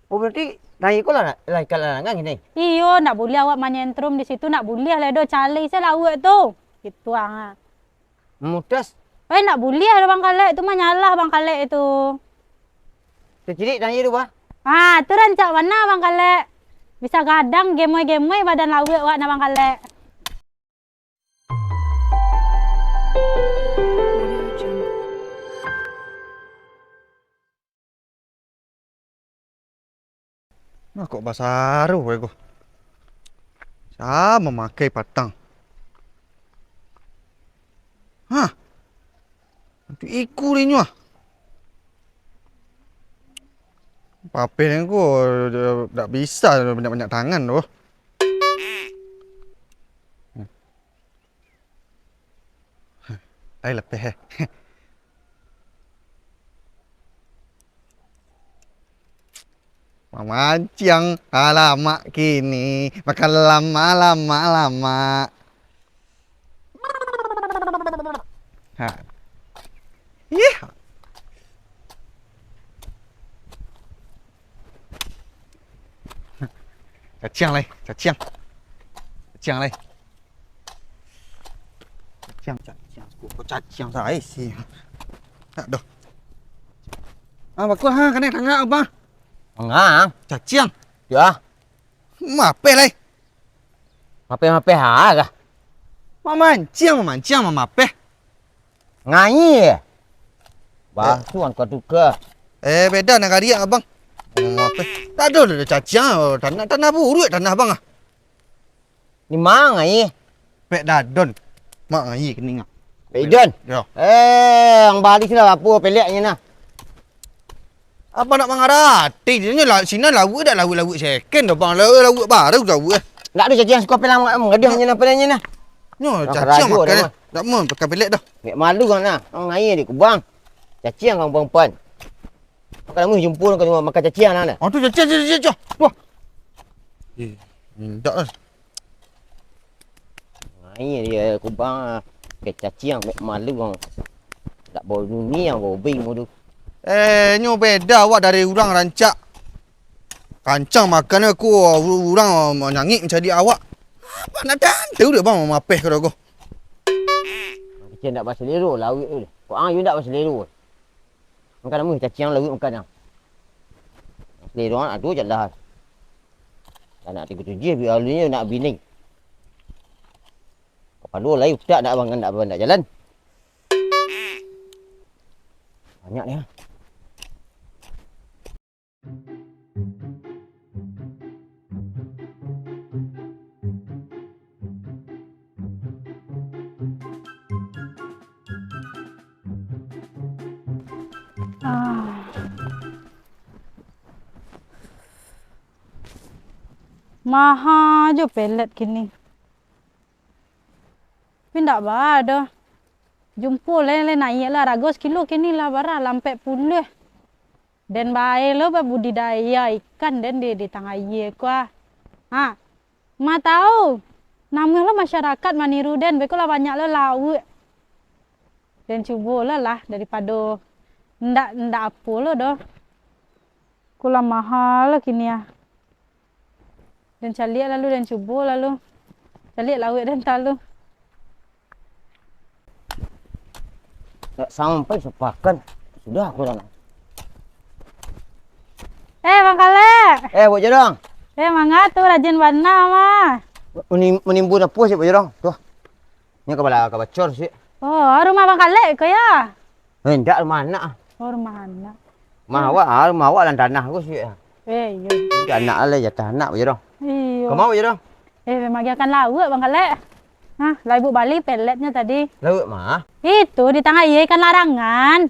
Oh berarti nai ko lah ikan larangan ini. Iyo, nak boleh awak menyentrum di situ, nak boleh lah do cali saya lawak tu. Gitu ah. Mudas. Nak boleh ada bang kalek tu mah nyalah bang kalek itu. Kecil nai tu bah. Tu rancak mana bang kalek? Bisa gadang gemoy-gemoy badan lawak wak na bang kalek. Nah, kok basaruh aku. Siapa memakai patang? Hah? Nanti iku rinyo ah. Papel aku tak bisa banyak-banyak tangan tu. Ai lepeh. Mamancang alamak kini makan lama. Ha. Ih. Cacing lai. Cacing saya sih. Tak dah. Bakul ha kena tangga apa? Engang. Cacing. Ya. Mape lai. Mape ha kah? Mamancang mamape. Ngai. Bah, tuan kau tukar. Beda nak dia abang. Mape. Tak ada cacing. Tanah buruk tanah abang ah. Ni mang ngai. Pek dadon. Mak ngai kening ah. Beidon. Ya. Ang balik sila apa peleknya nah. Apa nak mengarati? Dia lah sini lawu dah lawu second dah bang. Lawu baru lawu eh. Tak ada cacing suka pelang mengadahnya nah peleknya nah. Nyo Nak cacing keragu makan. dah, Tak mau pakai pelik dah. Mek malu kan nah. Ang ngai di kubang. Cacing kang perempuan. Kalau mu jumpa kau makan cacing nah. Oh tu cacing. Wah. Tak lah. Ngai dia kubang. Ke cacing mek malu kang. Tak bau dunia yang bau bing tu. Nyo beda awak dari orang rancak. Kancang makan aku orang nyangik mencari awak. Apa nak tahu dia bang mapeh kau aku. Cacing tak bahasa lero lawik tu. Kau ang you tak bahasa lero. Makan mu cacing lawik makan yang. Lero nak tu je lah. Tak nak 37 biar alunya nak bining. Kepala lain tak nak abang nak jalan. Banyak ni ha. Maha jo pelet kini. Pindak ba dah. Jumpa le naik lah rago sekilo kini lah bara lampe puluh. Dan bae lo ba budidaya ikan dan di tengah ye kwa. Ma tahu. Namanya lo masyarakat maniru dan bekola banyak lo laut. Dan cuba lah daripada ndak apa lo dah. Kula mahal kini ya. Dan cari lalu dan cuba lalu. Cari laut dan talu. Tak sampai sepakan. Sudah aku dah. Bang Kalek. Buat jorong. Mangga tu rajin warna mah. Menimbun apa sih buat jorong? Tuh. Ni kepala bacor sih. Oh, rumah Bang Kalek ke ya? Hendak rumah anak. Oh, rumah anak. Rumah awak lan tanah aku sih. Iya. Anak lah jatah anak buat jorong. Iya. Kau mau buat jorong? Memang dia akan laut Bang Kalek. Lah ibu balik peletnya tadi. Laut mah. Itu di tengah iya ikan larangan.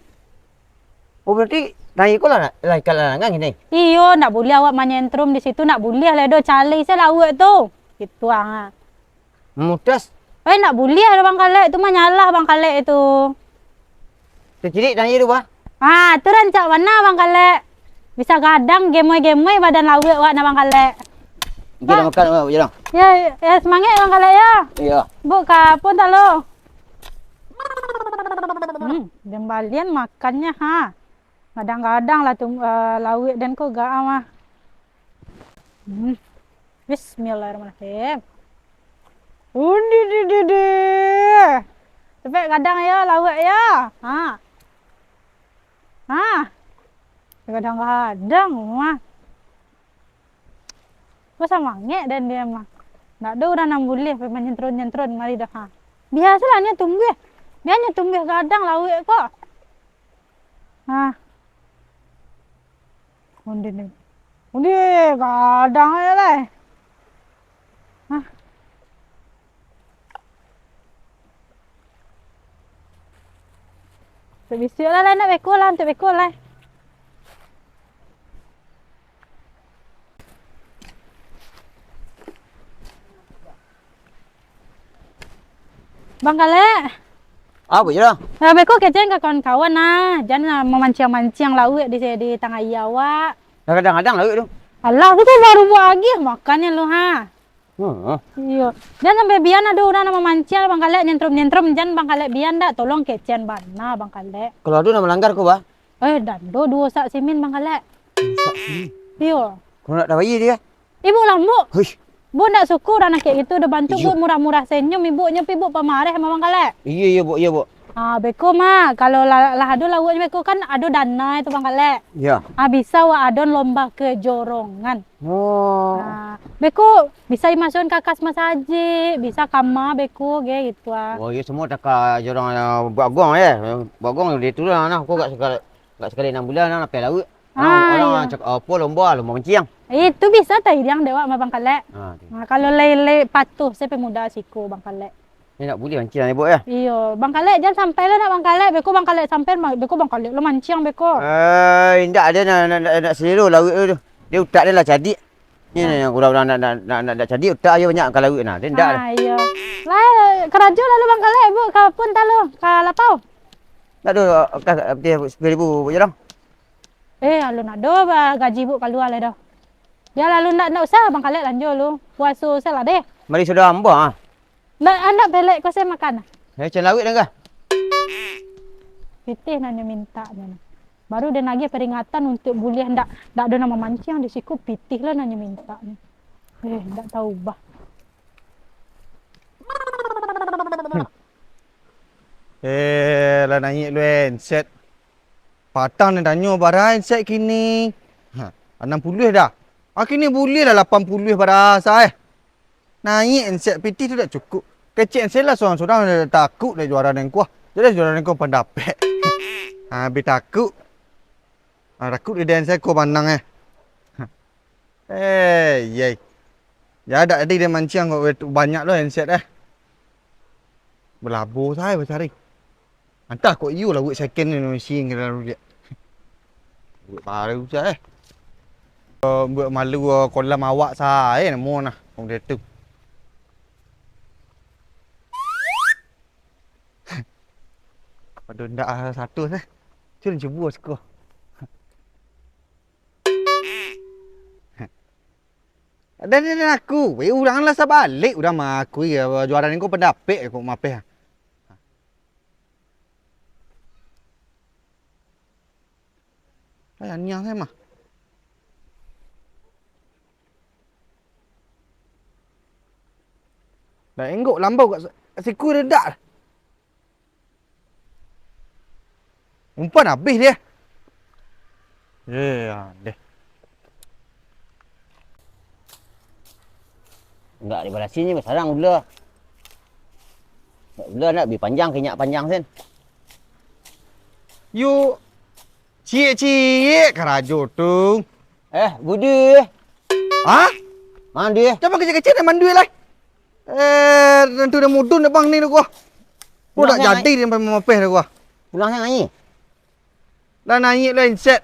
Oh berarti nai ko lah ikan larangan ini. Iyo, nak boleh awak menyentrum di situ, nak boleh lah do cali saya laut tu. Gitu ah. Mudas. Nak boleh ada Bang Kalek itu mah nyalah Bang Kalek itu. Kecil nai tu bah. Tu rancak mana Bang Kalek? Bisa gadang gemoy-gemoy badan laut wak na Bang Kalek. Kita makan buat jorong. Ya semangat Bang Kalek ya. Iya. Bu kapun tak lo? Jembalian makannya ha. Kadang-kadang lah tu laut dan ko ga mah. Bismillahirrahmanirrahim. Undi di. Cepet kadang ya lawak ya. Kadang-kadang mah. Gua sama ngek dan dia mah. Nggak ada orang yang boleh nyentron mari dah. Biasalah nya tunggu ya. Dia tunggu kadang lawak kok. Undi kadang ya lah. Sebisa lah nak beko lah, untuk beko lah. Bang Kale. Apa je dah? Beko kecen ke kawan-kawan nah. Jangan memancing-mancing lauk di tengah awak. Kadang-kadang lauk tu. Alah, tu baru buat lagi makannya lu Hmm. Iya. Dan sampai bian ada orang nama mancing Bang Kale nyentrum jangan Bang Kale bian dak tolong kecen bana Bang Kale. Kalau ada nak melanggar kau bah? Dan dua sak simin Bang Kale. Iya. Kau nak dah bayi dia? Ibu lambu. Hush. Bu nak syukur anak kayak gitu udah bantu Iyo. bu murah-murah senyum ibunya ibu pemarah sama Bang Kale. Iya bu. Beko mah kalau lah ado lawaknya beko kan ado dana itu Bang Kale. Ya. Bisa wa adon lomba ke jorongan. Oh. Beko bisa dimasukin ke kas masaji, bisa kama beko gitu Oh, ya semua tak jorang bagong ya. Bagong dia tu lah aku gak sekali 6 bulan nak pergi laut. Orang cakap apa lomba mancing. Itu bisa tadi yang dewa sama Bang Kale. Kalau lele patuh saya pemuda siku Bang Kale. Ni nak boleh mancing ni, Bok ya? Iya, Bang Kale jangan sampai lah nak Bang Kale. Beko Bang Kale sampai beko Bang Kale lo mancing beko. Indak ada nak selero laut tu. Dia utak dia lah cadik. Ni yang orang nak cadik utak aja banyak kalau laut nah. Dia indak dah. Iya. Lah kerajo lalu Bang Kale bu kapun talo ka lapau. Tak ada dia 10,000 je dah. Lalu nak do gaji bu keluar le dah. Dia lalu nak usah Bang Kale lanjut lu. Puasa saya lah deh. Mari sudah hamba Anak belek kau saya makan. Macam laut dah kah? Pitih nanya minta nanya. Baru dia nagih peringatan untuk boleh ndak ada nama mancing di siku pitih lah nanya minta ni. Ndak tahu bah. Lah naik lu set. Patang ni tanya barang set kini. 60 dah. Kini boleh lah 80 barasa Naik set PT tu tak cukup. Kecil saya lah seorang-seorang takut dah juara dengan kuah. Jadi juara dengan kuah pendapat. Habis takut. Takut dia saya kuah pandang yey. Ya ada dia mancing kok banyak loh handset Berlabur saya bercari. Entah kok you lah buat second ni mesin kena dia. Buat baru saya buat malu kolam awak saya namo nah orang dia tu. Ada ndak satu saya. Cun cuba sekolah. Dan aku, orang lah sabalik, udah mah aku ya juara ni kau pendapat kau mapeh. Anyang saya mah. Dah enggok lambau kat siku redak. Umpan habis dia. Deh. Enggak di balas sini sarang gula. Gula nak lebih panjang kenyak panjang sen. You cie kerajo tu. Budi. Mandi. Jangan kecil-kecil dah mandi lah. Tentu dah mudun dah bang ni tu gua. Kau tak jadi dia sampai mapeh dah gua. Pulang yang ni. Dah naik lah set.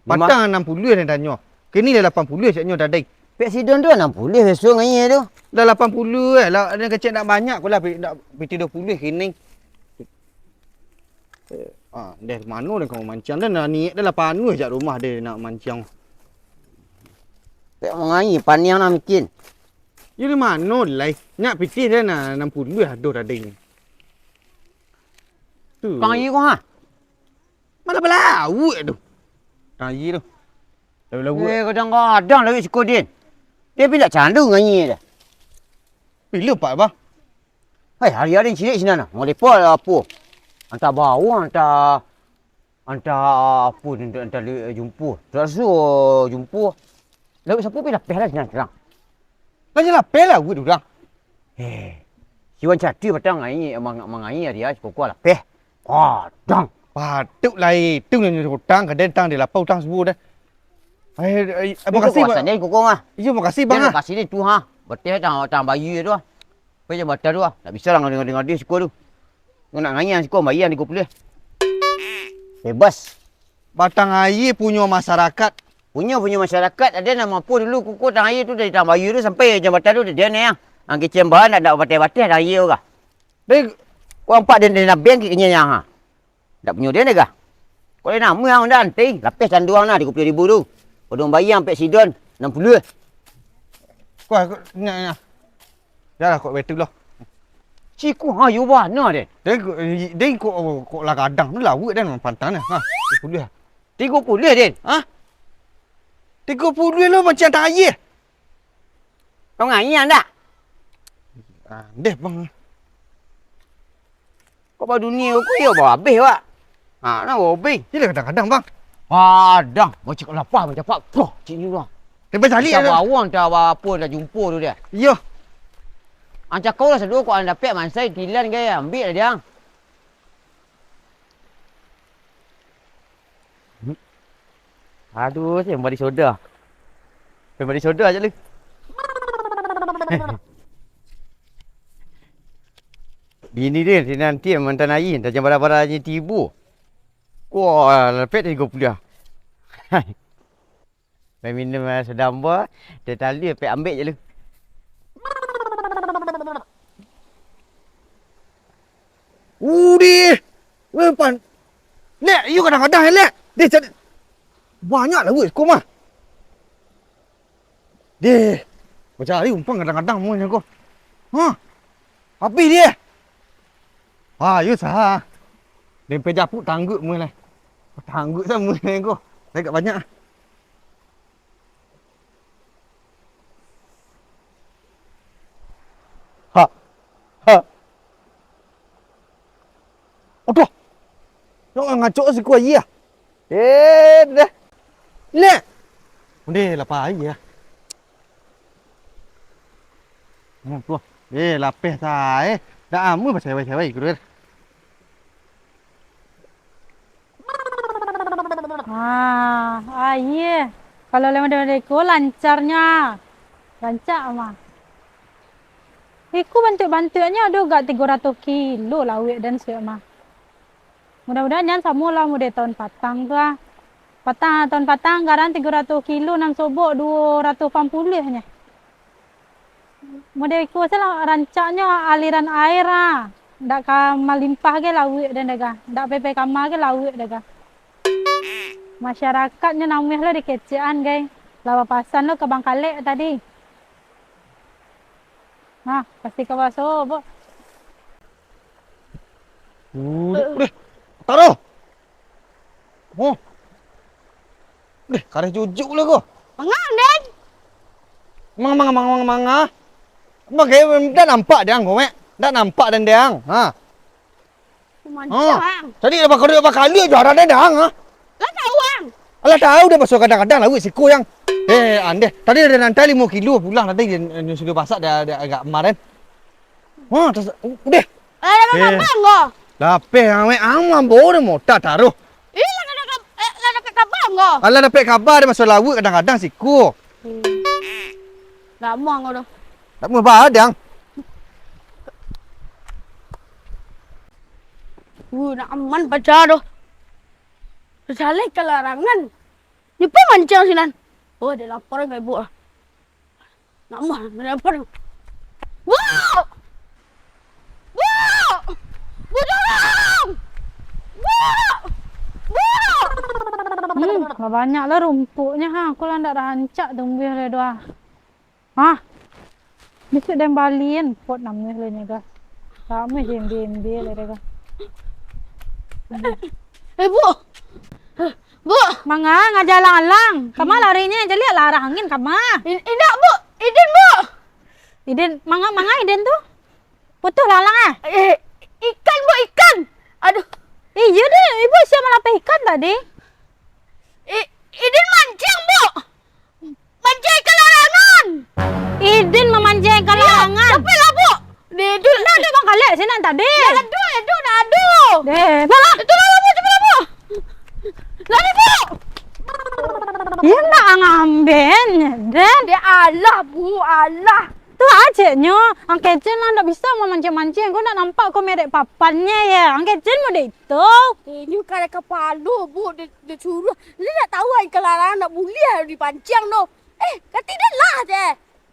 Patang 60 dia tanya. Kini dah 80 setnya dah dai. Presiden tu 60 besok ngani tu. Dah 80 lah. Ada kecil nak banyak pula nak PT 20 kini. Dia mana dia kau mancang dah nak niat dah 80 je rumah dia nak mancang. Tak ngani paniang nak bikin. You di mana lah? Nak PT dia nak 60 ada dah dai ni. Tu. Kang ayi kau Mana belau tu. Ayi tu. Lagu-lagu. Kadang-kadang lagi suka Din. Dia bila candu nyanyi dah. Bila pak bang? Hai, hari-hari cilik sini nah. Mau lepas lah apa. Hantar bawang, hantar apa, hantar jumpa. Tak suruh jumpa. Lalu siapa pergi lapis lah senang terang. Lagi lapel lah gue orang. Siwan cati patang ngai mengai dia cukup lapis. Kadang. Patut lah itu ni hutang kadang tang di lapau tang sebut dah. Terima kasih bang. Ni kuku ah. Terima kasih bang. Terima kasih ni tu ha. Betul tang bayi tu. Pergi batal tu. Tak bisa lah dengan dia suka tu. Kau nak ngai yang suka bayi yang dikumpul. Bebas. Batang air punya masyarakat. Punya masyarakat ada nama apa dulu kuku tang air tu dari tang bayi tu sampai jambatan tu dia ni yang. Ang kecem bahan nak batai-batai tang air ke. Dek Kau nampak dia nak bank ke kenyang ha. Tak punya dia ni ke? Kau nak nama yang dah nanti. Lapis canduang lah 30,000 tu. Kodong bayi sampai sidon 60. kau nak. Dah lah kau betul lah. Ciku ha you mana dia? Dek kau lah kadang tu lah wet dan pantang dah. Ha. 30 lah. 30 din. Ha? 30 lah macam tak air. Kau ngai yang tak? Deh bang. Kau pada dunia aku ya bawa habis wak. Ha, nak bawa habis. Dia kadang-kadang bang. Padang. Macam lapar macam pak. Poh, cik ni lah. Lepas cari Tak lah. bawang tak apa dah jumpa tu dia. Ya. Ancak kau lah sedua kau anda dapat mansai tilan gaya ambil lah dia. Aduh, saya bagi soda. Saya bagi soda aja lu. Bini dia nanti mantan air dah jam barang-barangnya tibu. Wah, lepet dia kuliah. Main minum sedang buah, dia tali lepet ambil je lu. Udi. Wepan. Lek, you kadang-kadang lek. Dia jadi banyak lah weh kau mah. Dia macam hari umpang kadang-kadang muanya kau. Ha. Habis dia. You sah. Dia pejapuk tangguk mu lah. Tangguk sama kau. Saya kat banyak. Ha. Aduh. Jangan ngacok si kuah ya. Dah. Lek. Udah lapar air ya. Tu. Lapis saya. Dah amu pasal cewek-cewek gitu. Iya. Kalau lewat dari ko lancarnya. Lancar mah. Iku bantu-bantunya ada gak 300 kilo lah wek dan siap mah. Mudah-mudahan jangan sama lah mudah tahun patang tu ah. Tahun patang garan 300 kilo nang sobok 280 nya. Mudah iku salah rancaknya aliran air ah. Ndak melimpah ke laut dan daga. Ndak pepe kamar ke laut daga. Masyarakatnya namanya lah dikecean guys. Lawa pasan lo ke Bangkalek tadi. Nah, pasti ke baso, Bo. Udah. Taruh. Oh. Udah, kareh jujuk lah kau. Mangang, Den. Mang. Bagai dah nampak dia kau mek. Dah nampak dan dia. Ha. Macam. Tadi apa kali juara dia dah. Ha. Lah tahu bang. Alah tahu dah pasal kadang-kadang lah weh siko yang. Ande. Tadi ada nanti 5 kilo pulang nanti dia sudah pasak dia agak kemarin. Wah, udah. Ada bang kau. Lapeh ame amam boleh motor taruh. Lah ada kabar kau. Alah dapat kabar dia pasal laut kadang-kadang siko. Tak mau kau dah. Tak mau badang. Nak aman baca doh. Saleh ke larangan. Ni pun mancang sinan. Oh, dia lapar ke ibu. Nak mah, dia lapar. Wah! Wah! Tolong! Wah! Banyaklah rumputnya ha. Aku lah ndak rancak tumbuh le doa. Ha. Besok dan balian pot namanya le ni ga. Kami jembe le ga. Bu. Bu, manga ngajar alang. Kama larinya aja lihat larangin kama. Tidak, Bu. Idin, Bu. Iden, manga Iden tuh. Putus lalang ah. Ikan, Bu, ikan. Aduh. Iya deh, ibu siapa melapeh ikan tadi? Idin mancing, Bu. Mancing ikan larangan. Iden memancing ikan larangan. Sampai lah, Bu. Itu Nah, ada bang kali sini tadi. aduh. Deh, balah. Itu lah, Bu, cepat lah, Bu. Lari, Bu. Iya nak ngambil, dan Dia Allah, Bu, Allah. tu acehnya, ang kecil lah ndak bisa memancing-mancing. Kau nak nampak kau merek papannya ya. Ang kecil mau deh itu. Ini kan kepala, Bu. Dia suruh. Dia tak tahu ikan larangan nak boleh dipancing, no. Kata dia lah, je.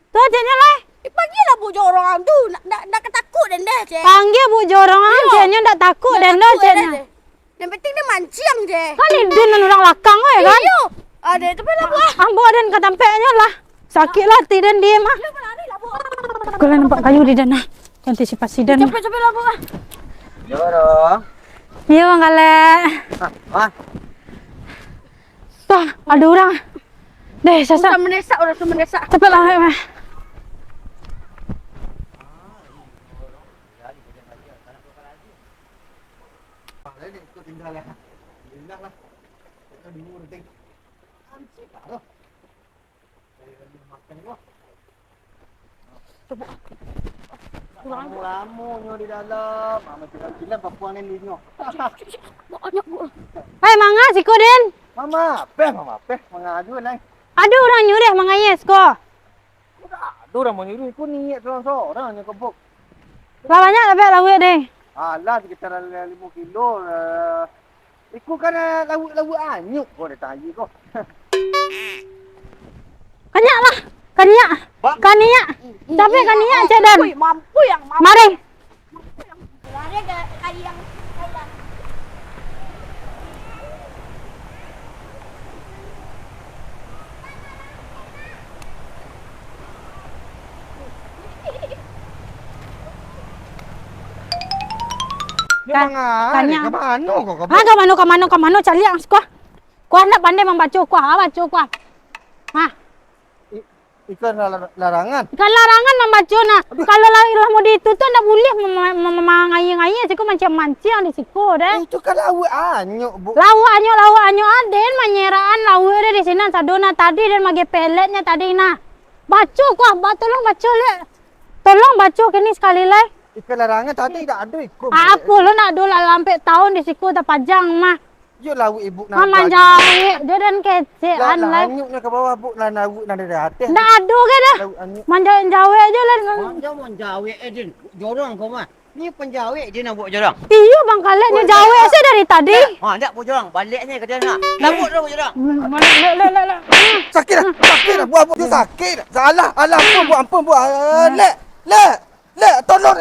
Tu acehnya lah. Panggillah Bu jorang tu. Nak ketakut dan dah, je. Panggil bu jorang acehnya ndak takut dan dah acehnya. Yang penting dia mancing, je. Kan Iden orang lakang ya kan? Iyo. Ada itu lah, Bu. Ambo dan ketampeknya lah. Sakit lah tidak dia mah. Lari lah, Bu. Kau lah nampak kayu di dana. Antisipasi dan. Cepet lah, Bu. Jorong. Iya bang kale. Ah. Tuh ada orang. Deh sasak. Udah menesak. Cepet lah. Mah. Lama-lama di dalam. Macam kilan papuan ni tengok. Banyak, Bu. Hai manga si Koden. Mama, peh mengadu nai. Ada orang nyuruh manga yes ko. Ada orang mau nyuruh ikut ni seorang-seorang yang kebuk. Lah banyak tapi lawe deh. Alah sekitar 5 kilo. Ikut kan lauk anyuk kau dah tanya kau. Kanyak lah. Kanyak. Kanyak. Tapi kanyak cak dan. Mampu yang mampu. Mari. Lari ke kayu yang Dia Kanya. ke mana kau kebuk? Ha ke mano cari ang ko. Ko anak pandai membaca ko. Ha baca ko. Ha. Ikan larangan. Kan larangan membaca na. Kalau lah mau ditutup ndak boleh mengayi-ngayi siku mancing di siku deh. Itu kan lauk anyuk bu. Lawu anyo aden menyeraan lawu ada di sini sadona tadi dan mage peletnya tadi nah. Baca ko, tolong baca le. Tolong baca kini sekali lagi. Ikan larangan tadi tak ada ikut. Apa lo nak dulu sampai tahun di siku tak pajang mah. Yo lauk ibu nak. Mama jawi dia dan kecean lah. Anyuknya ke bawah bu lah lauk nak dari atas. Ndak adu ke dah. Lauk anyuk. Manjain jawi aja lah. Macam menjawik Eden. Jorong kau mah. Ni penjawik je nak buat jorong. Iya bang kalian ni jawi saya dari tadi. Ha, tak buat jorong. Balik ni kata nak. Labut dah buat jorong. Le. Sakit dah. Buat dia sakit. Salah. Alah ampun bu. Le, tolong.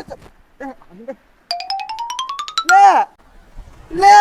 Le.